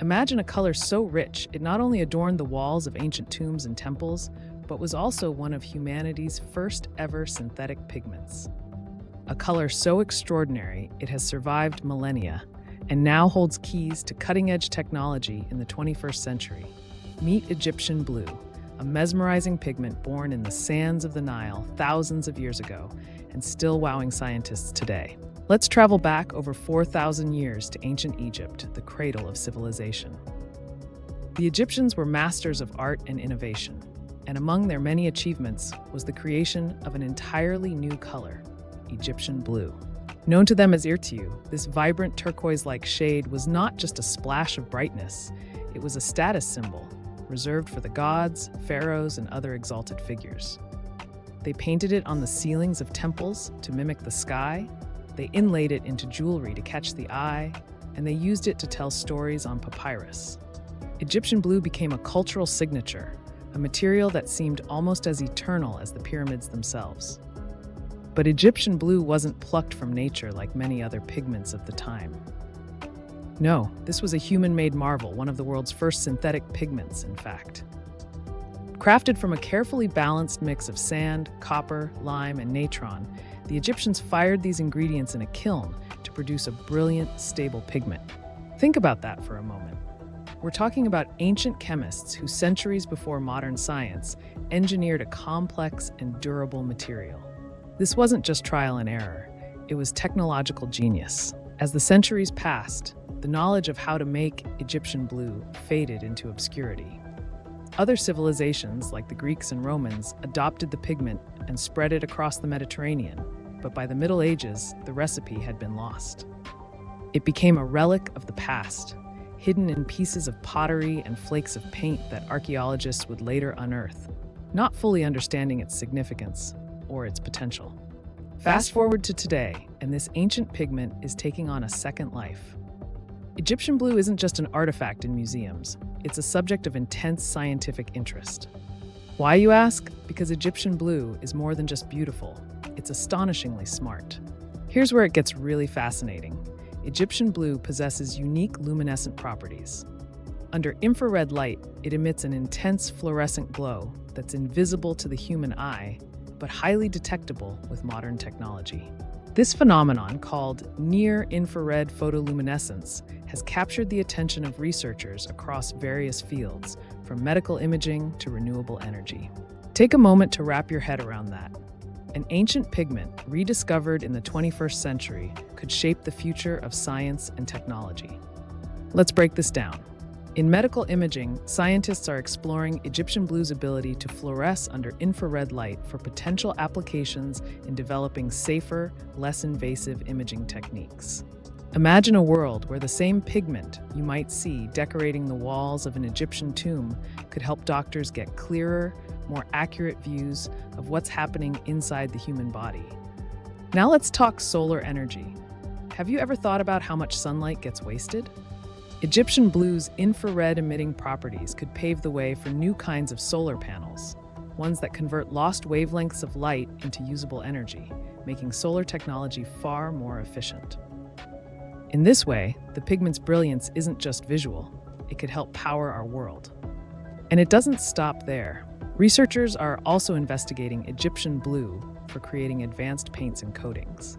Imagine a color so rich it not only adorned the walls of ancient tombs and temples, but was also one of humanity's first ever synthetic pigments. A color so extraordinary it has survived millennia and now holds keys to cutting-edge technology in the 21st century. Meet Egyptian blue, a mesmerizing pigment born in the sands of the Nile thousands of years ago and still wowing scientists today. Let's travel back over 4,000 years to ancient Egypt, the cradle of civilization. The Egyptians were masters of art and innovation, and among their many achievements was the creation of an entirely new color, Egyptian blue. Known to them as irtu, this vibrant turquoise-like shade was not just a splash of brightness, it was a status symbol, reserved for the gods, pharaohs, and other exalted figures. They painted it on the ceilings of temples to mimic the sky, they inlaid it into jewelry to catch the eye, and they used it to tell stories on papyrus. Egyptian blue became a cultural signature, a material that seemed almost as eternal as the pyramids themselves. But Egyptian blue wasn't plucked from nature like many other pigments of the time. No, this was a human-made marvel, one of the world's first synthetic pigments, in fact. Crafted from a carefully balanced mix of sand, copper, lime, and natron, the Egyptians fired these ingredients in a kiln to produce a brilliant, stable pigment. Think about that for a moment. We're talking about ancient chemists who, centuries before modern science, engineered a complex and durable material. This wasn't just trial and error, it was technological genius. As the centuries passed, the knowledge of how to make Egyptian blue faded into obscurity. Other civilizations, like the Greeks and Romans, adopted the pigment and spread it across the Mediterranean, but by the Middle Ages, the recipe had been lost. It became a relic of the past, hidden in pieces of pottery and flakes of paint that archaeologists would later unearth, not fully understanding its significance or its potential. Fast forward to today, and this ancient pigment is taking on a second life. Egyptian blue isn't just an artifact in museums, it's a subject of intense scientific interest. Why, you ask? Because Egyptian blue is more than just beautiful, it's astonishingly smart. Here's where it gets really fascinating. Egyptian blue possesses unique luminescent properties. Under infrared light, it emits an intense fluorescent glow that's invisible to the human eye, but highly detectable with modern technology. This phenomenon, called near-infrared photoluminescence, has captured the attention of researchers across various fields, from medical imaging to renewable energy. Take a moment to wrap your head around that. An ancient pigment, rediscovered in the 21st century, could shape the future of science and technology. Let's break this down. In medical imaging, scientists are exploring Egyptian blue's ability to fluoresce under infrared light for potential applications in developing safer, less invasive imaging techniques. Imagine a world where the same pigment you might see decorating the walls of an Egyptian tomb could help doctors get clearer, more accurate views of what's happening inside the human body. Now let's talk solar energy. Have you ever thought about how much sunlight gets wasted? Egyptian blue's infrared-emitting properties could pave the way for new kinds of solar panels, ones that convert lost wavelengths of light into usable energy, making solar technology far more efficient. In this way, the pigment's brilliance isn't just visual, it could help power our world. And it doesn't stop there. Researchers are also investigating Egyptian blue for creating advanced paints and coatings,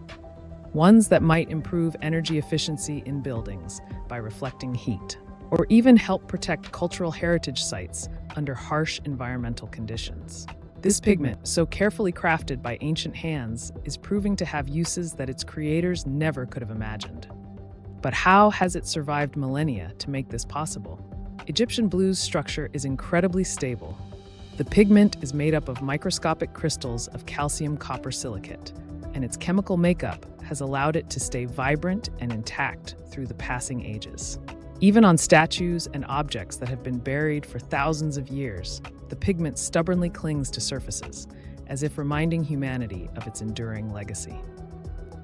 ones that might improve energy efficiency in buildings by reflecting heat, or even help protect cultural heritage sites under harsh environmental conditions. This pigment, so carefully crafted by ancient hands, is proving to have uses that its creators never could have imagined. But how has it survived millennia to make this possible? Egyptian blue's structure is incredibly stable. The pigment is made up of microscopic crystals of calcium copper silicate, and its chemical makeup has allowed it to stay vibrant and intact through the passing ages. Even on statues and objects that have been buried for thousands of years, the pigment stubbornly clings to surfaces, as if reminding humanity of its enduring legacy.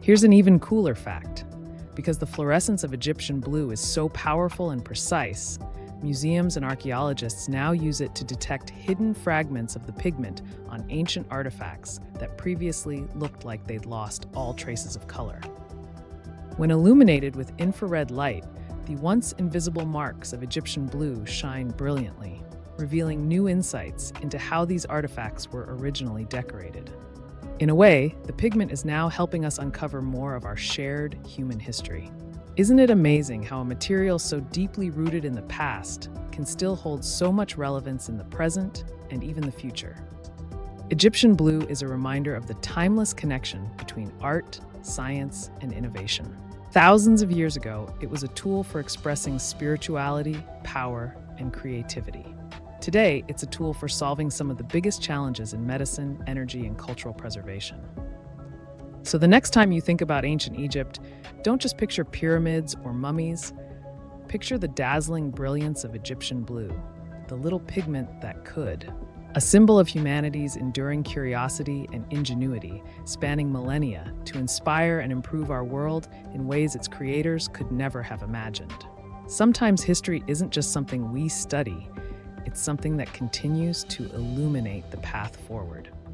Here's an even cooler fact. Because the fluorescence of Egyptian blue is so powerful and precise, museums and archaeologists now use it to detect hidden fragments of the pigment on ancient artifacts that previously looked like they'd lost all traces of color. When illuminated with infrared light, the once invisible marks of Egyptian blue shine brilliantly, revealing new insights into how these artifacts were originally decorated. In a way, the pigment is now helping us uncover more of our shared human history. Isn't it amazing how a material so deeply rooted in the past can still hold so much relevance in the present and even the future? Egyptian blue is a reminder of the timeless connection between art, science, and innovation. Thousands of years ago, it was a tool for expressing spirituality, power, and creativity. Today, it's a tool for solving some of the biggest challenges in medicine, energy, and cultural preservation. So the next time you think about ancient Egypt, don't just picture pyramids or mummies. Picture the dazzling brilliance of Egyptian blue, the little pigment that could. A symbol of humanity's enduring curiosity and ingenuity, spanning millennia to inspire and improve our world in ways its creators could never have imagined. Sometimes history isn't just something we study, it's something that continues to illuminate the path forward.